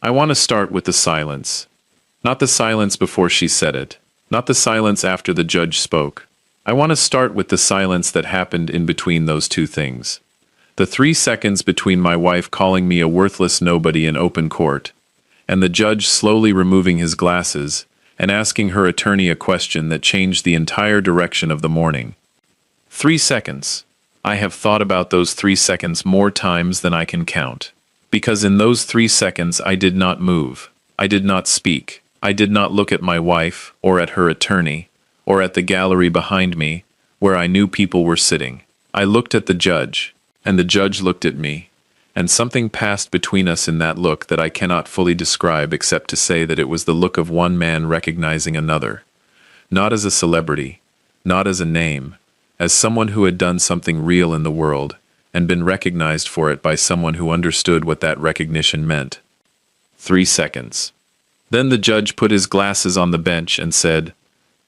I want to start with the silence. Not the silence before she said it. Not the silence after the judge spoke. I want to start with the silence that happened in between those two things. The 3 seconds between my wife calling me a worthless nobody in open court, and the judge slowly removing his glasses and asking her attorney a question that changed the entire direction of the morning. 3 seconds. I have thought about those 3 seconds more times than I can count. Because in those 3 seconds I did not move. I did not speak. I did not look at my wife, or at her attorney, or at the gallery behind me, where I knew people were sitting. I looked at the judge, and the judge looked at me, and something passed between us in that look that I cannot fully describe except to say that it was the look of one man recognizing another. Not as a celebrity, not as a name, as someone who had done something real in the world, and been recognized for it by someone who understood what that recognition meant. 3 seconds. Then the judge put his glasses on the bench and said,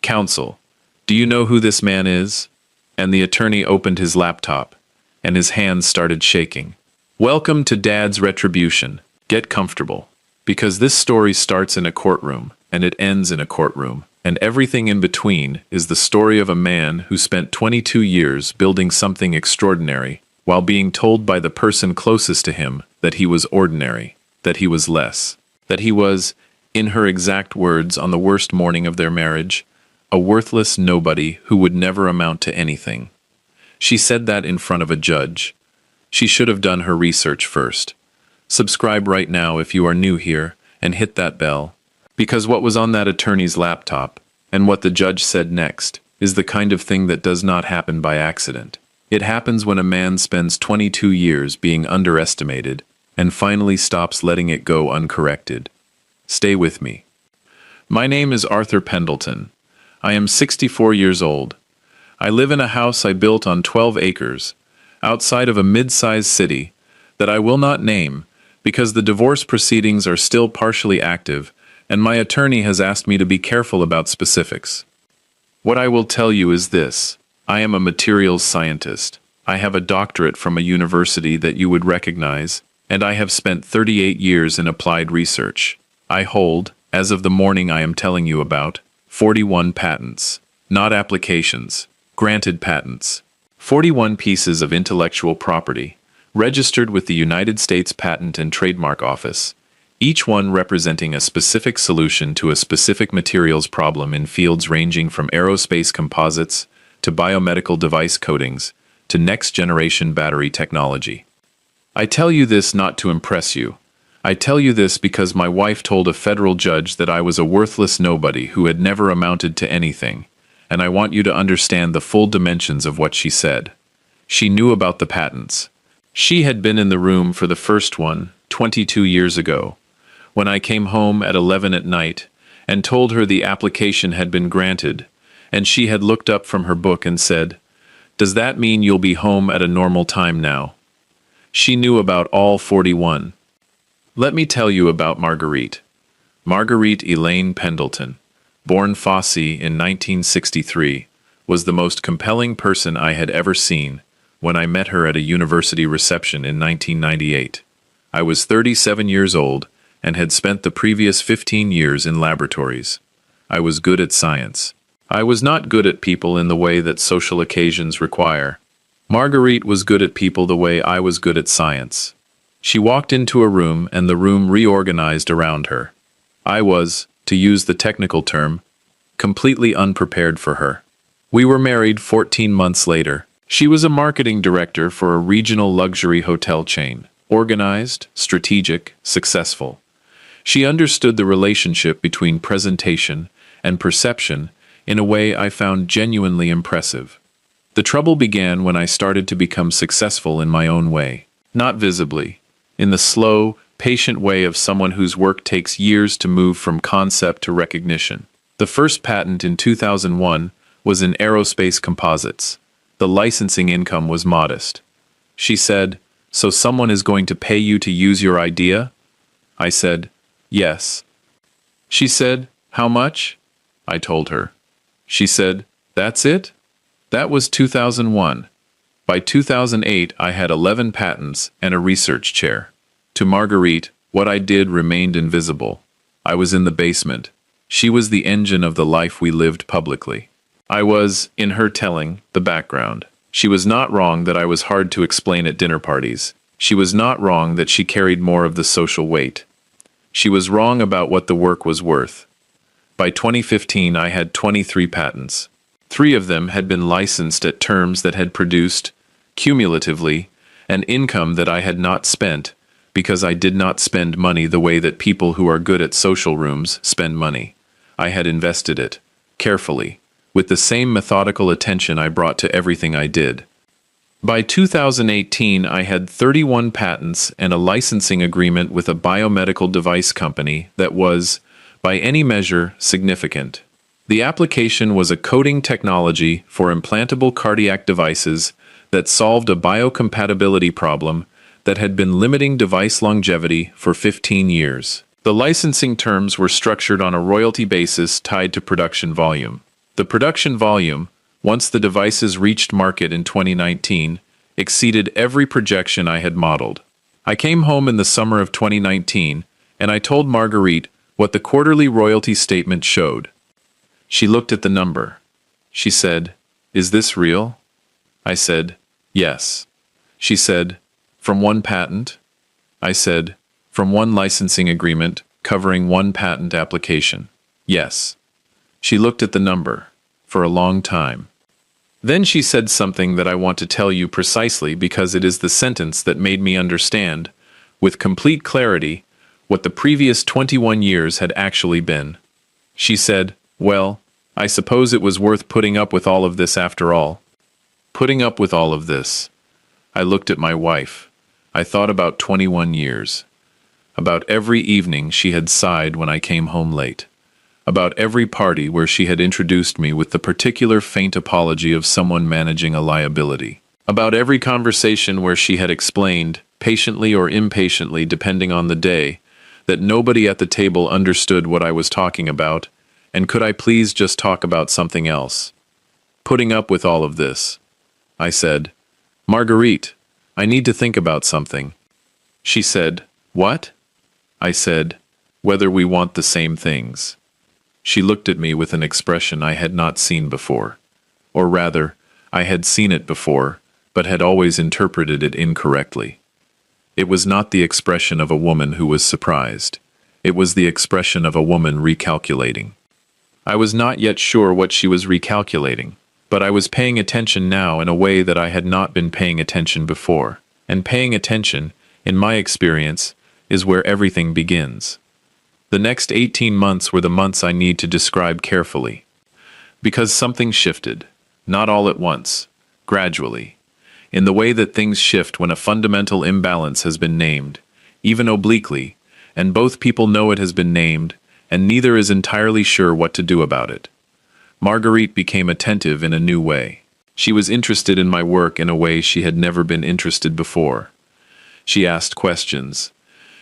"Counsel, do you know who this man is?" And the attorney opened his laptop, and his hands started shaking. Welcome to Dad's Retribution. Get comfortable. Because this story starts in a courtroom, and it ends in a courtroom, and everything in between is the story of a man who spent 22 years building something extraordinary, while being told by the person closest to him that he was ordinary, that he was less, that he was, in her exact words on the worst morning of their marriage, a worthless nobody who would never amount to anything. She said that in front of a judge. She should have done her research first. Subscribe right now if you are new here, and hit that bell. Because what was on that attorney's laptop, and what the judge said next, is the kind of thing that does not happen by accident. It happens when a man spends 22 years being underestimated, and finally stops letting it go uncorrected. Stay with me. My name is Arthur Pendleton. I am 64 years old. I live in a house I built on 12 acres, outside of a mid-sized city, that I will not name, because the divorce proceedings are still partially active, and my attorney has asked me to be careful about specifics. What I will tell you is this. I am a materials scientist. I have a doctorate from a university that you would recognize, and I have spent 38 years in applied research. I hold, as of the morning I am telling you about, 41 patents, not applications, granted patents. 41 pieces of intellectual property, registered with the United States Patent and Trademark Office, each one representing a specific solution to a specific materials problem in fields ranging from aerospace composites to biomedical device coatings to next-generation battery technology. I tell you this not to impress you. I tell you this because my wife told a federal judge that I was a worthless nobody who had never amounted to anything, and I want you to understand the full dimensions of what she said. She knew about the patents. She had been in the room for the first one 22 years ago, when I came home at 11 at night and told her the application had been granted, and she had looked up from her book and said, "Does that mean you'll be home at a normal time now?" She knew about all 41. Let me tell you about Marguerite. Marguerite Elaine Pendleton, born Fossey in 1963, was the most compelling person I had ever seen when I met her at a university reception in 1998. I was 37 years old and had spent the previous 15 years in laboratories. I was good at science. I was not good at people in the way that social occasions require. Marguerite was good at people the way I was good at science. She walked into a room and the room reorganized around her. I was, to use the technical term, completely unprepared for her. We were married 14 months later. She was a marketing director for a regional luxury hotel chain, organized, strategic, successful. She understood the relationship between presentation and perception in a way I found genuinely impressive. The trouble began when I started to become successful in my own way, not visibly, in the slow, patient way of someone whose work takes years to move from concept to recognition. The first patent in 2001 was in aerospace composites. The licensing income was modest. She said, "So someone is going to pay you to use your idea?" I said, "Yes." She said, "How much?" I told her. She said, "That's it?" That was 2001. By 2008, I had 11 patents and a research chair. To Marguerite, What I did remained invisible. I was in the basement. She was the engine of the life we lived publicly. I was, in her telling, the background. She was not wrong that I was hard to explain at dinner parties. She was not wrong that she carried more of the social weight. She was wrong about what the work was worth. By 2015, I had 23 patents. 3 of them had been licensed at terms that had produced, cumulatively, an income that I had not spent, because I did not spend money the way that people who are good at social rooms spend money. I had invested it, carefully, with the same methodical attention I brought to everything I did. By 2018, I had 31 patents and a licensing agreement with a biomedical device company that was, by any measure, significant. The application was a coding technology for implantable cardiac devices that solved a biocompatibility problem that had been limiting device longevity for 15 years. The licensing terms were structured on a royalty basis tied to production volume. The production volume, once the devices reached market in 2019, exceeded every projection I had modeled. I came home in the summer of 2019, and I told Marguerite what the quarterly royalty statement showed. She looked at the number. She said, "Is this real?" I said, "Yes." She said, "From one patent?" I said, "From one licensing agreement covering one patent application." "Yes." She looked at the number for a long time. Then she said something that I want to tell you precisely because it is the sentence that made me understand, with complete clarity, what the previous 21 years had actually been. She said, "Well, I suppose it was worth putting up with all of this after all." Putting up with all of this. I looked at my wife. I thought about 21 years. About every evening she had sighed when I came home late. About every party where she had introduced me with the particular faint apology of someone managing a liability. About every conversation where she had explained, patiently or impatiently depending on the day, that nobody at the table understood what I was talking about, and could I please just talk about something else? Putting up with all of this. I said, "Marguerite, I need to think about something." She said, "What?" I said, "Whether we want the same things." She looked at me with an expression I had not seen before. Or rather, I had seen it before, but had always interpreted it incorrectly. It was not the expression of a woman who was surprised. It was the expression of a woman recalculating. I was not yet sure what she was recalculating, but I was paying attention now in a way that I had not been paying attention before. And paying attention, in my experience, is where everything begins. The next 18 months were the months I need to describe carefully. Because something shifted, not all at once, gradually, in the way that things shift when a fundamental imbalance has been named, even obliquely, and both people know it has been named, and neither is entirely sure what to do about it. Marguerite became attentive in a new way. She was interested in my work in a way she had never been interested before. She asked questions.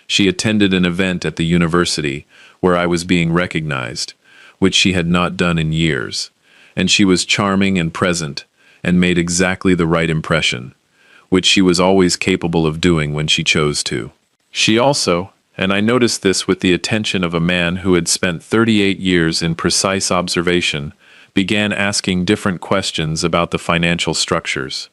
She attended an event at the university where I was being recognized, which she had not done in years, and she was charming and present and made exactly the right impression, which she was always capable of doing when she chose to. She also, and I noticed this with the attention of a man who had spent 38 years in precise observation, began asking different questions about the financial structures,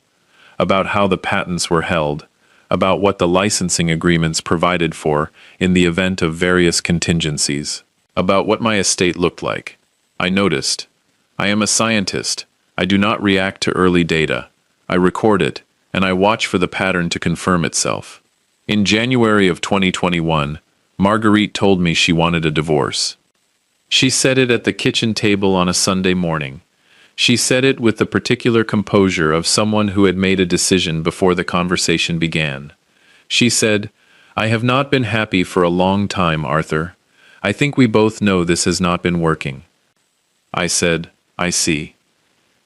about how the patents were held, about what the licensing agreements provided for in the event of various contingencies, about what my estate looked like. I noticed. I am a scientist. I do not react to early data. I record it, and I watch for the pattern to confirm itself. In January of 2021, Marguerite told me she wanted a divorce. She said it at the kitchen table on a Sunday morning. She said it with the particular composure of someone who had made a decision before the conversation began. She said, "I have not been happy for a long time, Arthur. I think we both know this has not been working." I said, "I see."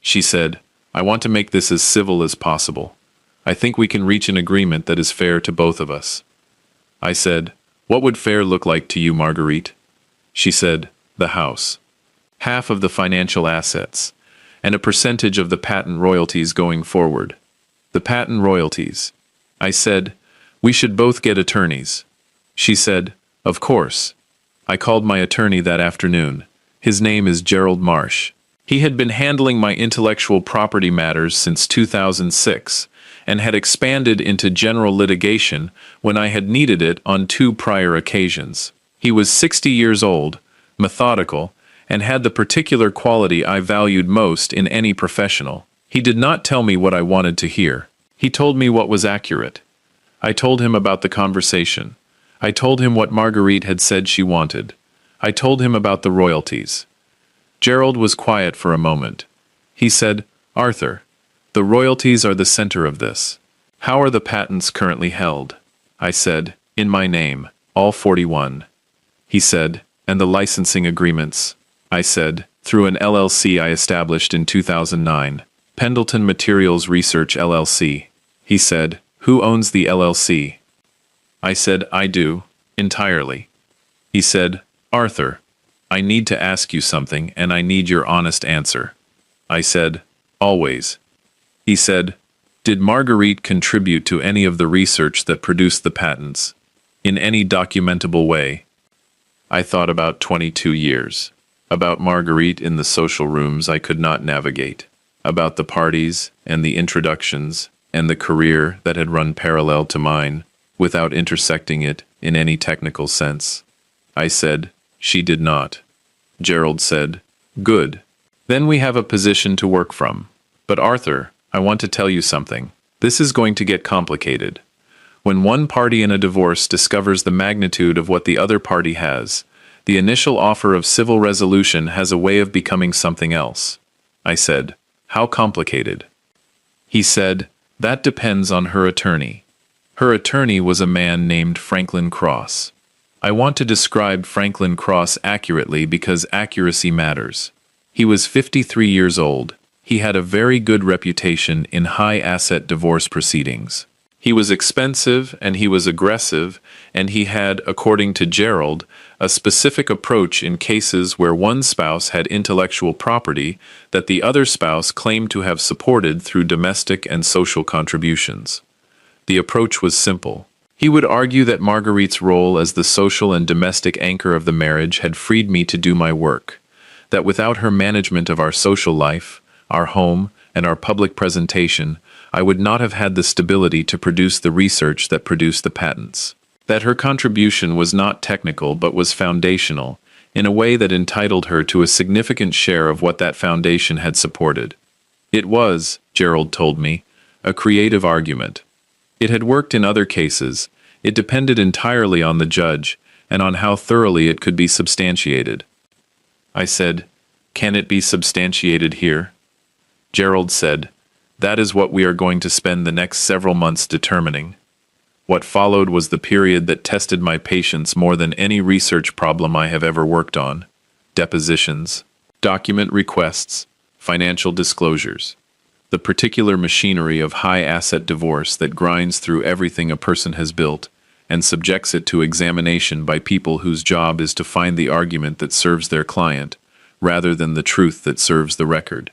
She said, "I want to make this as civil as possible. I think we can reach an agreement that is fair to both of us." I said, "What would fair look like to you, Marguerite?" She said, "The house. Half of the financial assets, and a percentage of the patent royalties going forward." The patent royalties. I said, "We should both get attorneys." She said, "Of course." I called my attorney that afternoon. His name is Gerald Marsh. He had been handling my intellectual property matters since 2006 and had expanded into general litigation when I had needed it on 2 prior occasions. He was 60 years old, methodical, and had the particular quality I valued most in any professional. He did not tell me what I wanted to hear. He told me what was accurate. I told him about the conversation. I told him what Marguerite had said she wanted. I told him about the royalties. Gerald was quiet for a moment. He said, "Arthur, the royalties are the center of this. How are the patents currently held?" I said, "In my name, all 41. He said, "And the licensing agreements?" I said, "Through an LLC I established in 2009, Pendleton Materials Research LLC. He said, "Who owns the LLC?" I said, "I do, entirely." He said, "Arthur, I need to ask you something and I need your honest answer." I said, "Always." He said, "Did Marguerite contribute to any of the research that produced the patents, in any documentable way?" I thought about 22 years. About Marguerite in the social rooms I could not navigate. About the parties and the introductions and the career that had run parallel to mine, without intersecting it in any technical sense. I said, "She did not." Gerald said, "Good. Then we have a position to work from. But Arthur, I want to tell you something. This is going to get complicated. When one party in a divorce discovers the magnitude of what the other party has, the initial offer of civil resolution has a way of becoming something else." I said, "How complicated?" He said, "That depends on her attorney." Her attorney was a man named Franklin Cross. I want to describe Franklin Cross accurately because accuracy matters. He was 53 years old. He had a very good reputation in high-asset divorce proceedings. He was expensive and he was aggressive, and he had, according to Gerald, a specific approach in cases where one spouse had intellectual property that the other spouse claimed to have supported through domestic and social contributions. The approach was simple. He would argue that Marguerite's role as the social and domestic anchor of the marriage had freed me to do my work, that without her management of our social life, our home, and our public presentation, I would not have had the stability to produce the research that produced the patents. That her contribution was not technical but was foundational, in a way that entitled her to a significant share of what that foundation had supported. It was, Gerald told me, a creative argument. It had worked in other cases. It depended entirely on the judge and on how thoroughly it could be substantiated. I said, "Can it be substantiated here?" Gerald said, "That is what we are going to spend the next several months determining." What followed was the period that tested my patience more than any research problem I have ever worked on. Depositions, document requests, financial disclosures. The particular machinery of high-asset divorce that grinds through everything a person has built and subjects it to examination by people whose job is to find the argument that serves their client, rather than the truth that serves the record.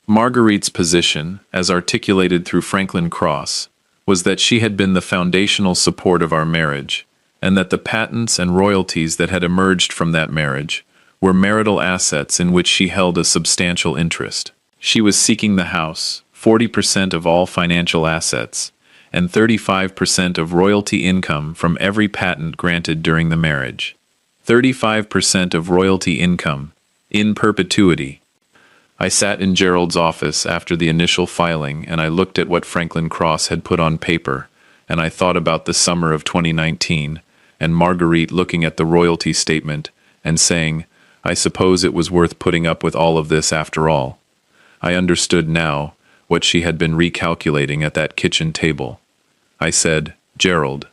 Marguerite's position, as articulated through Franklin Cross, was that she had been the foundational support of our marriage, and that the patents and royalties that had emerged from that marriage were marital assets in which she held a substantial interest. She was seeking the house, 40% of all financial assets, and 35% of royalty income from every patent granted during the marriage. 35% of royalty income, in perpetuity. I sat in Gerald's office after the initial filing and I looked at what Franklin Cross had put on paper, and I thought about the summer of 2019, and Marguerite looking at the royalty statement and saying, "I suppose it was worth putting up with all of this after all." I understood now what she had been recalculating at that kitchen table. I said, "Gerald,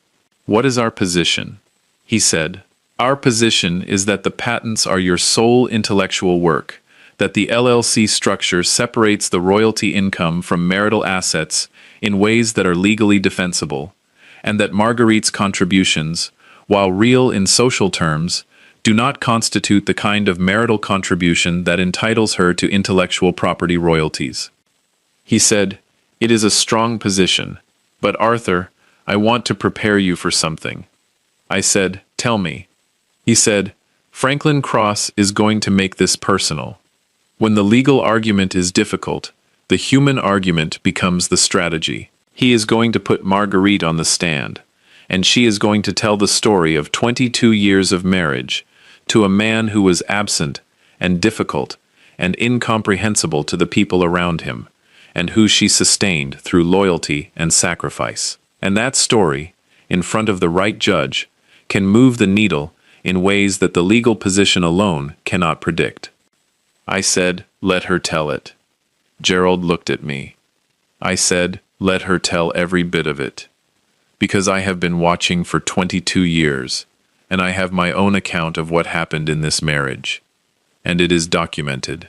what is our position?" He said, "Our position is that the patents are your sole intellectual work, that the LLC structure separates the royalty income from marital assets in ways that are legally defensible, and that Marguerite's contributions, while real in social terms, do not constitute the kind of marital contribution that entitles her to intellectual property royalties." He said, "It is a strong position, but Arthur, I want to prepare you for something." I said, "Tell me." He said, "Franklin Cross is going to make this personal. When the legal argument is difficult, the human argument becomes the strategy. He is going to put Marguerite on the stand, and she is going to tell the story of 22 years of marriage to a man who was absent and difficult and incomprehensible to the people around him, and who she sustained through loyalty and sacrifice. And that story, in front of the right judge, can move the needle in ways that the legal position alone cannot predict." I said, "Let her tell it." Gerald looked at me. I said, "Let her tell every bit of it. Because I have been watching for 22 years, and I have my own account of what happened in this marriage. And it is documented."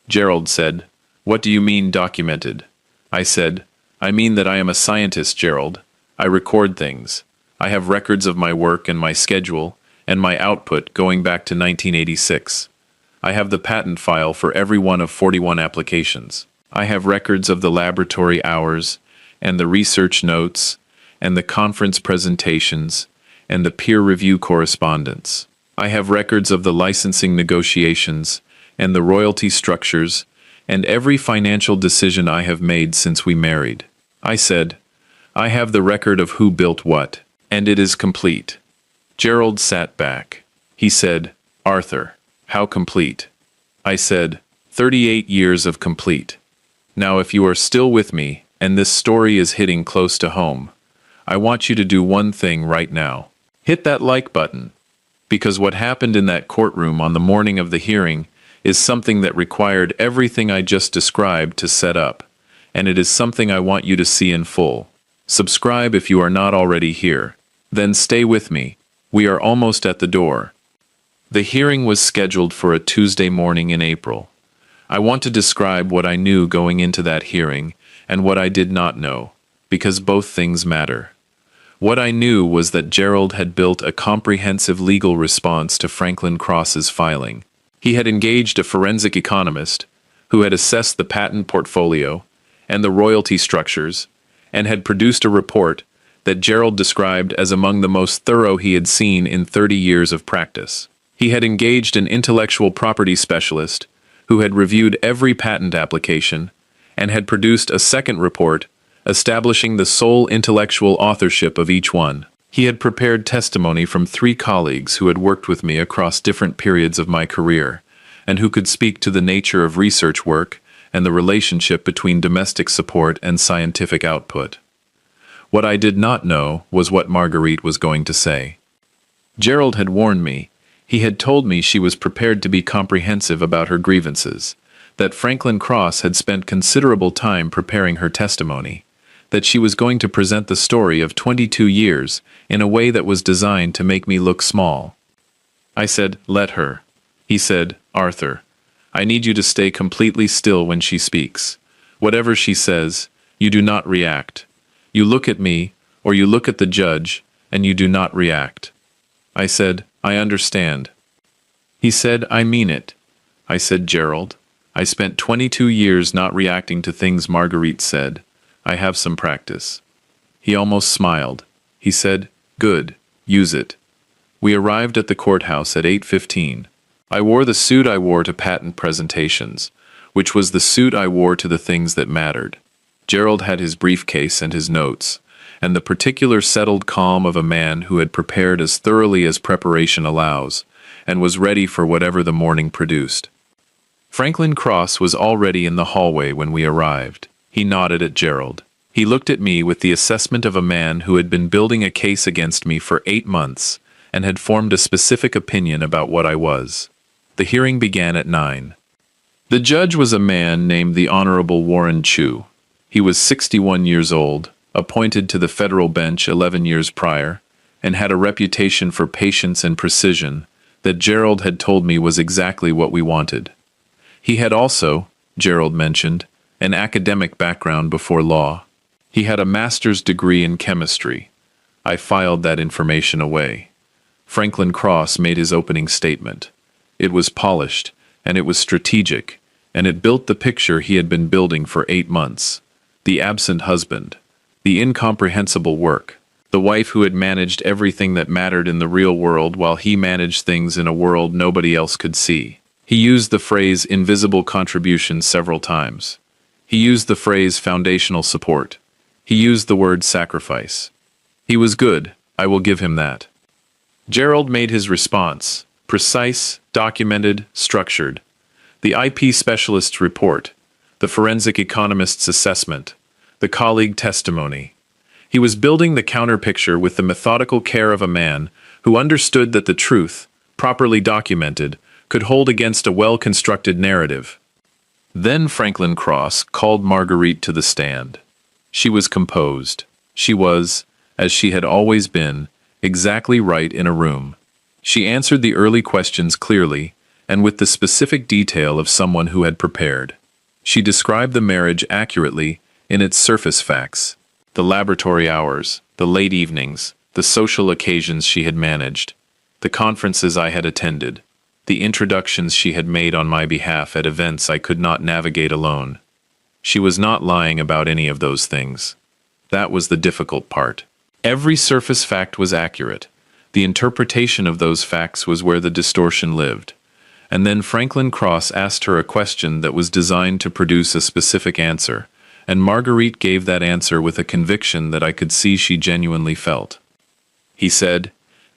Gerald said, "What do you mean documented?" I said, "I mean that I am a scientist, Gerald. I record things. I have records of my work and my schedule and my output going back to 1986. I have the patent file for every one of 41 applications. I have records of the laboratory hours and the research notes and the conference presentations and the peer review correspondence. I have records of the licensing negotiations and the royalty structures and every financial decision I have made since we married." I said, "I have the record of who built what, and it is complete." Gerald sat back. He said, "Arthur, how complete?" I said, 38 years of complete. Now if you are still with me, and this story is hitting close to home, I want you to do one thing right now. Hit that like button. Because what happened in that courtroom on the morning of the hearing is something that required everything I just described to set up, and it is something I want you to see in full. Subscribe if you are not already here. Then stay with me. We are almost at the door. The hearing was scheduled for a Tuesday morning in April. I want to describe what I knew going into that hearing and what I did not know, because both things matter. What I knew was that Gerald had built a comprehensive legal response to Franklin Cross's filing. He had engaged a forensic economist who had assessed the patent portfolio and the royalty structures and had produced a report that Gerald described as among the most thorough he had seen in 30 years of practice. He had engaged an intellectual property specialist who had reviewed every patent application and had produced a second report establishing the sole intellectual authorship of each one. He had prepared testimony from 3 colleagues who had worked with me across different periods of my career, and who could speak to the nature of research work and the relationship between domestic support and scientific output. What I did not know was what Marguerite was going to say. Gerald had warned me. He had told me she was prepared to be comprehensive about her grievances, that Franklin Cross had spent considerable time preparing her testimony, that she was going to present the story of 22 years in a way that was designed to make me look small. I said, "Let her." He said, "Arthur, I need you to stay completely still when she speaks. Whatever she says, you do not react. You look at me, or you look at the judge, and you do not react." I said, "I understand." He said, "I mean it." I said, "Gerald, I spent 22 years not reacting to things Marguerite said. I have some practice." He almost smiled. He said, "Good, use it." We arrived at the courthouse at 8:15. I wore the suit I wore to patent presentations, which was the suit I wore to the things that mattered. Gerald had his briefcase and his notes, and the particular settled calm of a man who had prepared as thoroughly as preparation allows, and was ready for whatever the morning produced. Franklin Cross was already in the hallway when we arrived. He nodded at Gerald. He looked at me with the assessment of a man who had been building a case against me for 8 months and had formed a specific opinion about what I was. The hearing began at 9. The judge was a man named the Honorable Warren Chu. He was 61 years old, appointed to the federal bench 11 years prior, and had a reputation for patience and precision that Gerald had told me was exactly what we wanted. He had also, Gerald mentioned, an academic background before law. He had a master's degree in chemistry. I filed that information away. Franklin Cross made his opening statement. It was polished, and it was strategic, and it built the picture he had been building for 8 months. The absent husband, the incomprehensible work, The wife who had managed everything that mattered in the real world while he managed things in a world nobody else could see. He used the phrase invisible contribution several times. He used the phrase foundational support. He used the word sacrifice. He was good, I will give him that. Gerald made his response, precise, documented, structured. The IP specialist's report, the forensic economist's assessment, the colleague testimony. He was building the counterpicture with the methodical care of a man who understood that the truth, properly documented, could hold against a well-constructed narrative. Then Franklin Cross called Marguerite to the stand. She was composed. She was, as she had always been, exactly right in a room. She answered the early questions clearly and with the specific detail of someone who had prepared. She described the marriage accurately in its surface facts, the laboratory hours, the late evenings, the social occasions she had managed, the conferences I had attended, the introductions she had made on my behalf at events I could not navigate alone. She was not lying about any of those things. That was the difficult part. Every surface fact was accurate. The interpretation of those facts was where the distortion lived. And then Franklin Cross asked her a question that was designed to produce a specific answer, and Marguerite gave that answer with a conviction that I could see she genuinely felt. He said,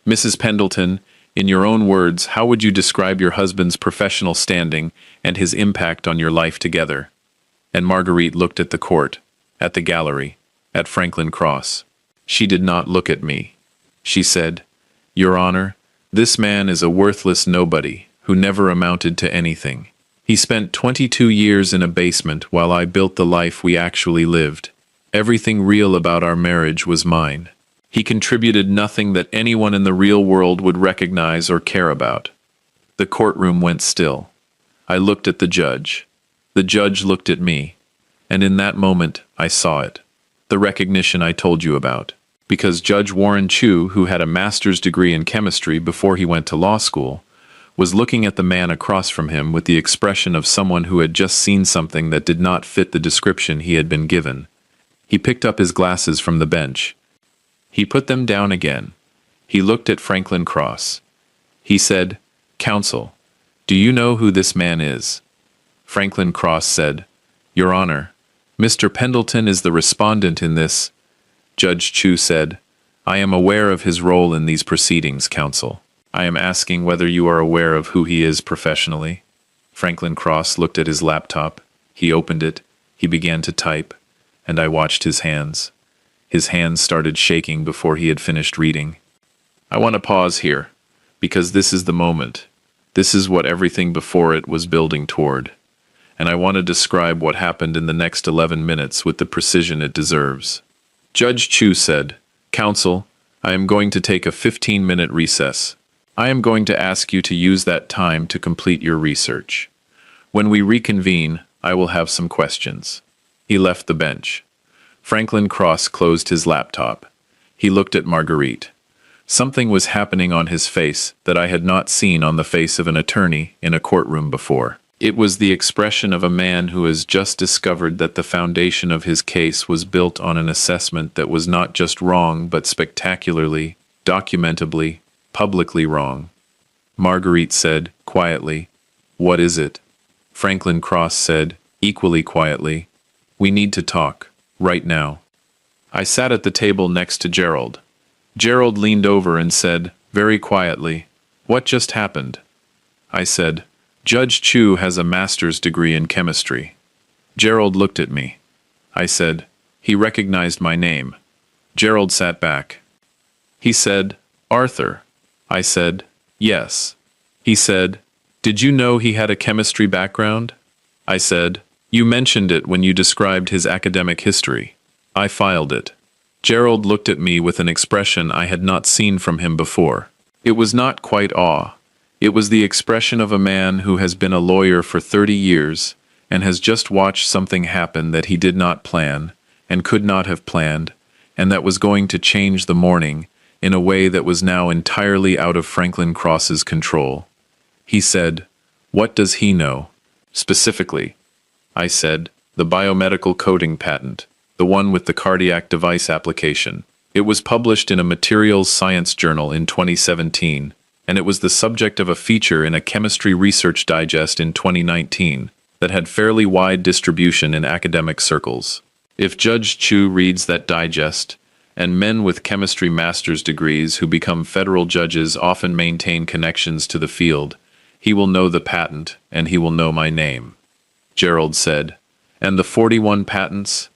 "Mrs. Pendleton, in your own words, how would you describe your husband's professional standing and his impact on your life together?" And Marguerite looked at the court, at the gallery, at Franklin Cross. She did not look at me. She said, "Your Honor, this man is a worthless nobody who never amounted to anything. He spent 22 years in a basement while I built the life we actually lived. Everything real about our marriage was mine. He contributed nothing that anyone in the real world would recognize or care about." The courtroom went still. I looked at the judge. The judge looked at me. And in that moment, I saw it. The recognition I told you about. Because Judge Warren Chu, who had a master's degree in chemistry before he went to law school, was looking at the man across from him with the expression of someone who had just seen something that did not fit the description he had been given. He picked up his glasses from the bench. He put them down again. He looked at Franklin Cross. He said, "Counsel, do you know who this man is?" Franklin Cross said, "Your Honor, Mr. Pendleton is the respondent in this." Judge Chu said, "I am aware of his role in these proceedings, counsel. I am asking whether you are aware of who he is professionally." Franklin Cross looked at his laptop. He opened it. He began to type, and I watched his hands. His hands started shaking before he had finished reading. I want to pause here, because this is the moment. This is what everything before it was building toward. And I want to describe what happened in the next 11 minutes with the precision it deserves. Judge Chu said, "Counsel, I am going to take a 15-minute recess. I am going to ask you to use that time to complete your research. When we reconvene, I will have some questions." He left the bench. Franklin Cross closed his laptop. He looked at Marguerite. Something was happening on his face that I had not seen on the face of an attorney in a courtroom before. It was the expression of a man who has just discovered that the foundation of his case was built on an assessment that was not just wrong but spectacularly, documentably, publicly wrong. Marguerite said, quietly, "What is it?" Franklin Cross said, equally quietly, "We need to talk, right now." I sat at the table next to Gerald. Gerald leaned over and said, very quietly, "What just happened?" I said, "Judge Chu has a master's degree in chemistry." Gerald looked at me. I said, "He recognized my name." Gerald sat back. He said, "Arthur." I said, "Yes." He said, "Did you know he had a chemistry background?" I said, "You mentioned it when you described his academic history." I filed it. Gerald looked at me with an expression I had not seen from him before. It was not quite awe. It was the expression of a man who has been a lawyer for 30 years and has just watched something happen that he did not plan and could not have planned, and that was going to change the morning in a way that was now entirely out of Franklin Cross's control. He said, "What does he know?" Specifically. I said, "The biomedical coding patent, the one with the cardiac device application." It was published in a materials science journal in 2017, and it was the subject of a feature in a chemistry research digest in 2019 that had fairly wide distribution in academic circles. If Judge Chu reads that digest, and men with chemistry master's degrees who become federal judges often maintain connections to the field, he will know the patent, and he will know my name. Gerald said, "And the 41 patents?"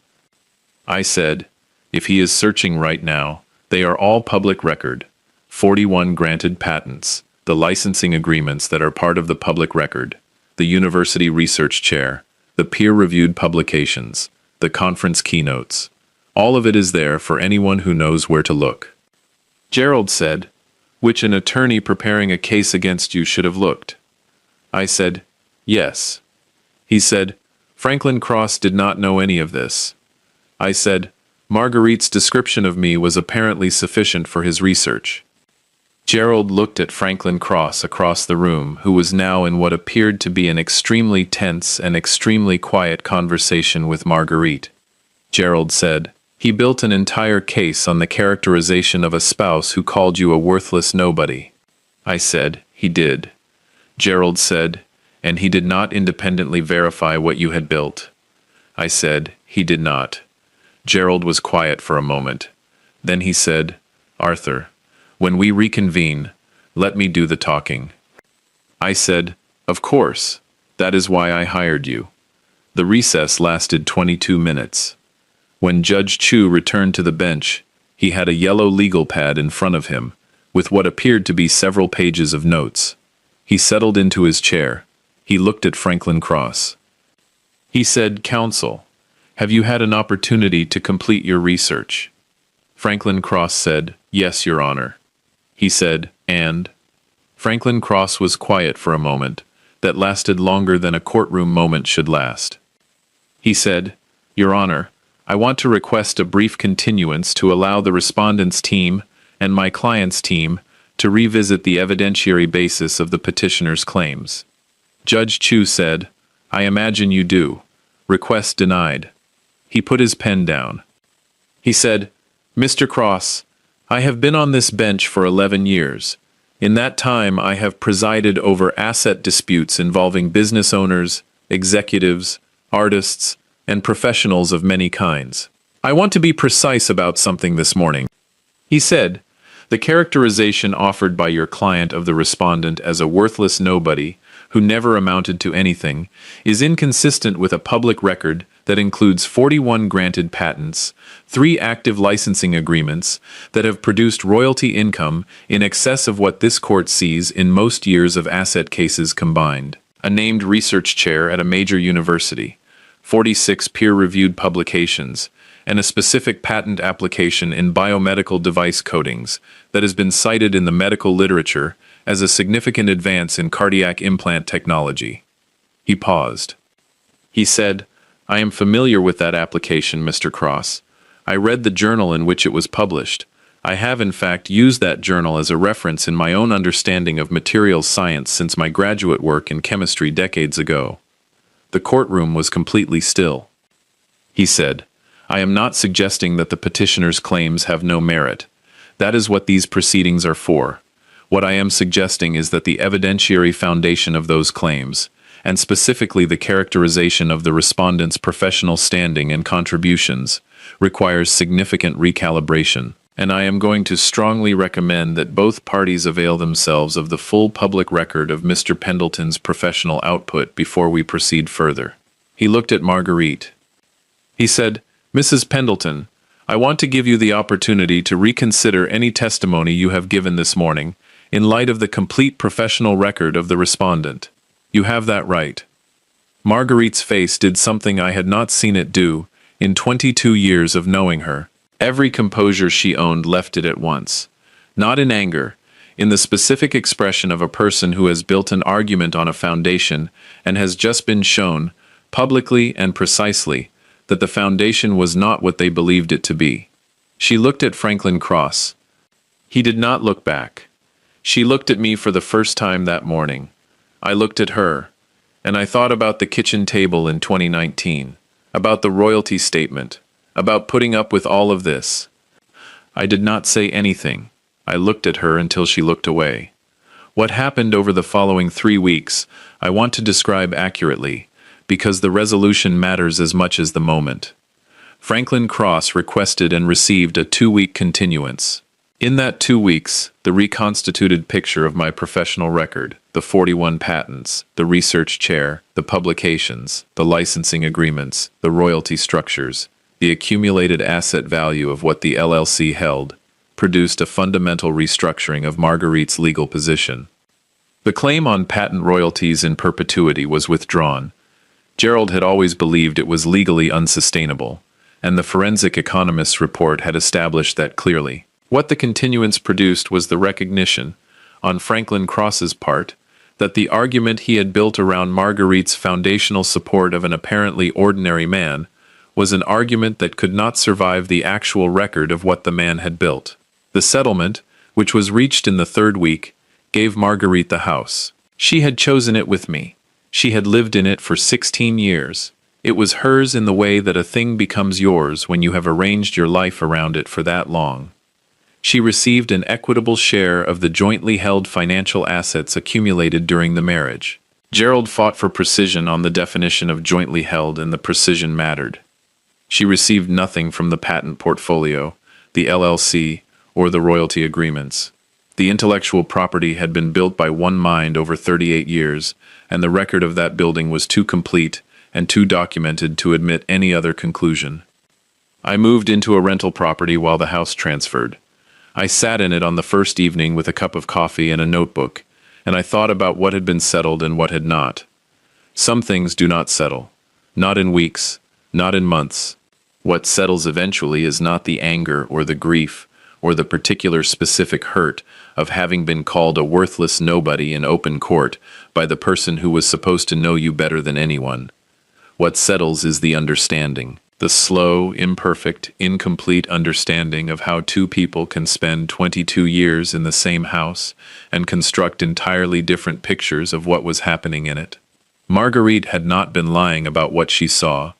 I said, "If he is searching right now, they are all public record. 41 granted patents, the licensing agreements that are part of the public record, the university research chair, the peer-reviewed publications, the conference keynotes. All of it is there for anyone who knows where to look." Gerald said, "Which an attorney preparing a case against you should have looked." I said, "Yes." He said, "Franklin Cross did not know any of this." I said, "Marguerite's description of me was apparently sufficient for his research." Gerald looked at Franklin Cross across the room, who was now in what appeared to be an extremely tense and extremely quiet conversation with Marguerite. Gerald said, "He built an entire case on the characterization of a spouse who called you a worthless nobody." I said, "He did." Gerald said, "And he did not independently verify what you had built." I said, "He did not." Gerald was quiet for a moment. Then he said, "Arthur, when we reconvene, let me do the talking." I said, "Of course. That is why I hired you." The recess lasted 22 minutes. When Judge Chu returned to the bench, he had a yellow legal pad in front of him, with what appeared to be several pages of notes. He settled into his chair. He looked at Franklin Cross. He said, "Counsel, have you had an opportunity to complete your research?" Franklin Cross said, "Yes, Your Honor." He said, "And?" Franklin Cross was quiet for a moment, that lasted longer than a courtroom moment should last. He said, "Your Honor, I want to request a brief continuance to allow the respondent's team and my client's team to revisit the evidentiary basis of the petitioner's claims." Judge Chu said, "I imagine you do. Request denied." He put his pen down. He said, "Mr. Cross, I have been on this bench for 11 years. In that time, I have presided over asset disputes involving business owners, executives, artists, and professionals of many kinds. I want to be precise about something this morning." He said, "The characterization offered by your client of the respondent as a worthless nobody who never amounted to anything is inconsistent with a public record that includes 41 granted patents, 3 active licensing agreements that have produced royalty income in excess of what this court sees in most years of asset cases combined, a named research chair at a major university, 46 peer-reviewed publications, and a specific patent application in biomedical device coatings that has been cited in the medical literature as a significant advance in cardiac implant technology." He paused. He said, "I am familiar with that application, Mr. Cross. I read the journal in which it was published. I have, in fact, used that journal as a reference in my own understanding of materials science since my graduate work in chemistry decades ago." The courtroom was completely still. He said, "I am not suggesting that the petitioner's claims have no merit. That is what these proceedings are for. What I am suggesting is that the evidentiary foundation of those claims, and specifically the characterization of the respondent's professional standing and contributions, requires significant recalibration, and I am going to strongly recommend that both parties avail themselves of the full public record of Mr. Pendleton's professional output before we proceed further." He looked at Marguerite. He said, "Mrs. Pendleton, I want to give you the opportunity to reconsider any testimony you have given this morning in light of the complete professional record of the respondent. You have that right." Marguerite's face did something I had not seen it do in 22 years of knowing her. Every composure she owned left it at once. Not in anger, in the specific expression of a person who has built an argument on a foundation and has just been shown, publicly and precisely, that the foundation was not what they believed it to be. She looked at Franklin Cross. He did not look back. She looked at me for the first time that morning. I looked at her, and I thought about the kitchen table in 2019, about the royalty statement, about putting up with all of this. I did not say anything. I looked at her until she looked away. What happened over the following 3 weeks, I want to describe accurately, because the resolution matters as much as the moment. Franklin Cross requested and received a 2-week continuance. In that 2 weeks, the reconstituted picture of my professional record, the 41 patents, the research chair, the publications, the licensing agreements, the royalty structures, the accumulated asset value of what the LLC held, produced a fundamental restructuring of Marguerite's legal position. The claim on patent royalties in perpetuity was withdrawn. Gerald had always believed it was legally unsustainable, and the forensic economist's report had established that clearly. What the continuance produced was the recognition, on Franklin Cross's part, that the argument he had built around Marguerite's foundational support of an apparently ordinary man was an argument that could not survive the actual record of what the man had built. The settlement, which was reached in the 3rd week, gave Marguerite the house. She had chosen it with me. She had lived in it for 16 years. It was hers in the way that a thing becomes yours when you have arranged your life around it for that long. She received an equitable share of the jointly held financial assets accumulated during the marriage. Gerald fought for precision on the definition of jointly held, and the precision mattered. She received nothing from the patent portfolio, the LLC, or the royalty agreements. The intellectual property had been built by one mind over 38 years, and the record of that building was too complete and too documented to admit any other conclusion. I moved into a rental property while the house transferred. I sat in it on the first evening with a cup of coffee and a notebook, and I thought about what had been settled and what had not. Some things do not settle. Not in weeks, not in months. What settles eventually is not the anger or the grief or the particular specific hurt of having been called a worthless nobody in open court by the person who was supposed to know you better than anyone. What settles is the understanding. The slow, imperfect, incomplete understanding of how 2 people can spend 22 years in the same house and construct entirely different pictures of what was happening in it. Marguerite had not been lying about what she saw.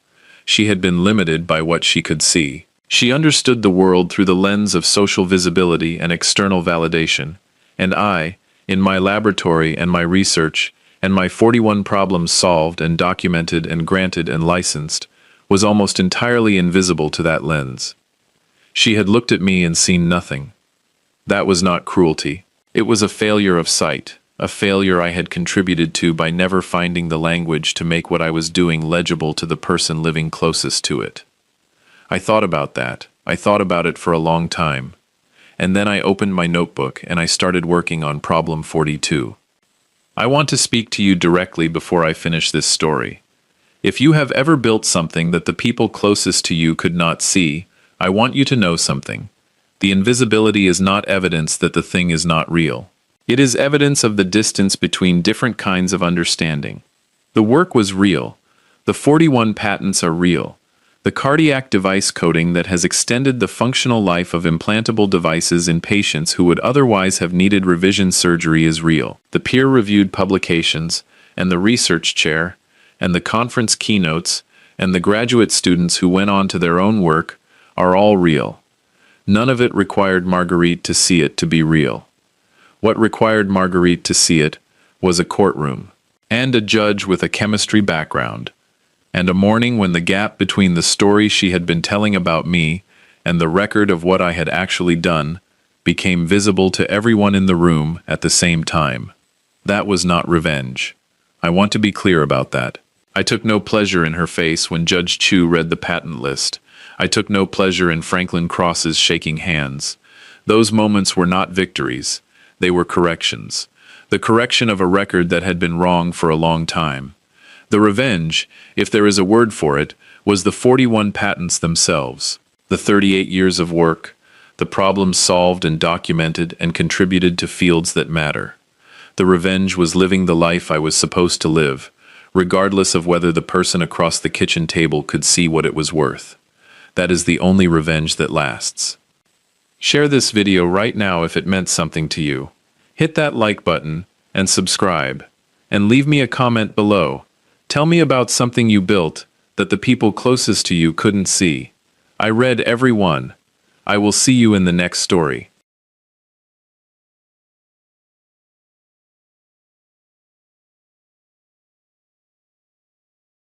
She had been limited by what she could see. She understood the world through the lens of social visibility and external validation, and I, in my laboratory and my research, and my 41 problems solved and documented and granted and licensed, was almost entirely invisible to that lens. She had looked at me and seen nothing. That was not cruelty. It was a failure of sight, a failure I had contributed to by never finding the language to make what I was doing legible to the person living closest to it. I thought about that. I thought about it for a long time. And then I opened my notebook and I started working on problem 42. I want to speak to you directly before I finish this story. If you have ever built something that the people closest to you could not see, I want you to know something. The invisibility is not evidence that the thing is not real. It is evidence of the distance between different kinds of understanding. The work was real. The 41 patents are real. The cardiac device coding that has extended the functional life of implantable devices in patients who would otherwise have needed revision surgery is real. The peer-reviewed publications, and the research chair, and the conference keynotes, and the graduate students who went on to their own work are all real. None of it required Marguerite to see it to be real. What required Marguerite to see it was a courtroom, and a judge with a chemistry background, and a morning when the gap between the story she had been telling about me and the record of what I had actually done became visible to everyone in the room at the same time. That was not revenge. I want to be clear about that. I took no pleasure in her face when Judge Chu read the patent list. I took no pleasure in Franklin Cross's shaking hands. Those moments were not victories. They were corrections. The correction of a record that had been wrong for a long time. The revenge, if there is a word for it, was the 41 patents themselves. The 38 years of work, the problems solved and documented and contributed to fields that matter. The revenge was living the life I was supposed to live, regardless of whether the person across the kitchen table could see what it was worth. That is the only revenge that lasts. Share this video right now if it meant something to you. Hit that like button and subscribe, and leave me a comment below. Tell me about something you built that the people closest to you couldn't see. I read every one. I will see you in the next story.